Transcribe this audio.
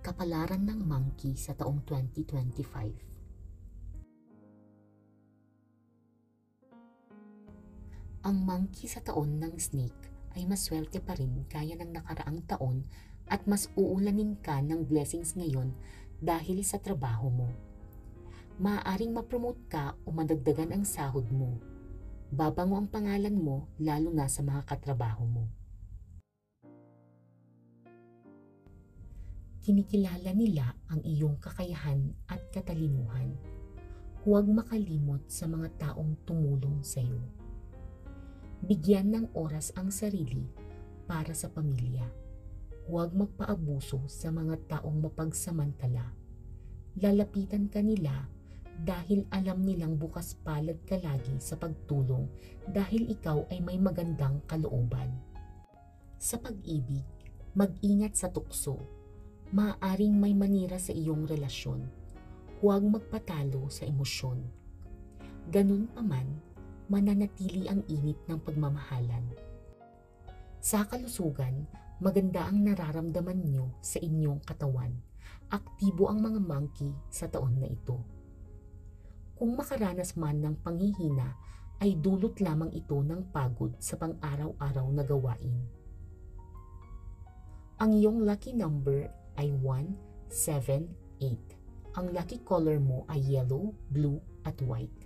Kapalaran ng monkey sa taong 2025. Ang monkey sa taon ng snake ay maswerte pa rin gaya ng nakaraang taon at mas uulanin ka ng blessings ngayon dahil sa trabaho mo. Maaaring ma-promote ka o madagdagan ang sahod mo. Babango ang pangalan mo lalo na sa mga katrabaho mo. Kinikilala nila ang iyong kakayahan at katalinuhan. Huwag makalimot sa mga taong tumulong sa iyo. Bigyan ng oras ang sarili para sa pamilya. Huwag magpaabuso sa mga taong mapagsamantala. Lalapitan ka nila dahil alam nilang bukas palad ka lagi sa pagtulong dahil ikaw ay may magandang kalooban. Sa pag-ibig, mag-ingat sa tukso. Maaaring may manira sa iyong relasyon. Huwag magpatalo sa emosyon. Ganun pa man, mananatili ang init ng pagmamahalan. Sa kalusugan, maganda ang nararamdaman nyo sa inyong katawan. Aktibo ang mga monkey sa taon na ito. Kung makaranas man ng panghihina, ay dulot lamang ito ng pagod sa pang-araw-araw na gawain. Ang iyong lucky number ay 1, 7, 8. Ang lucky color mo ay yellow, blue at white.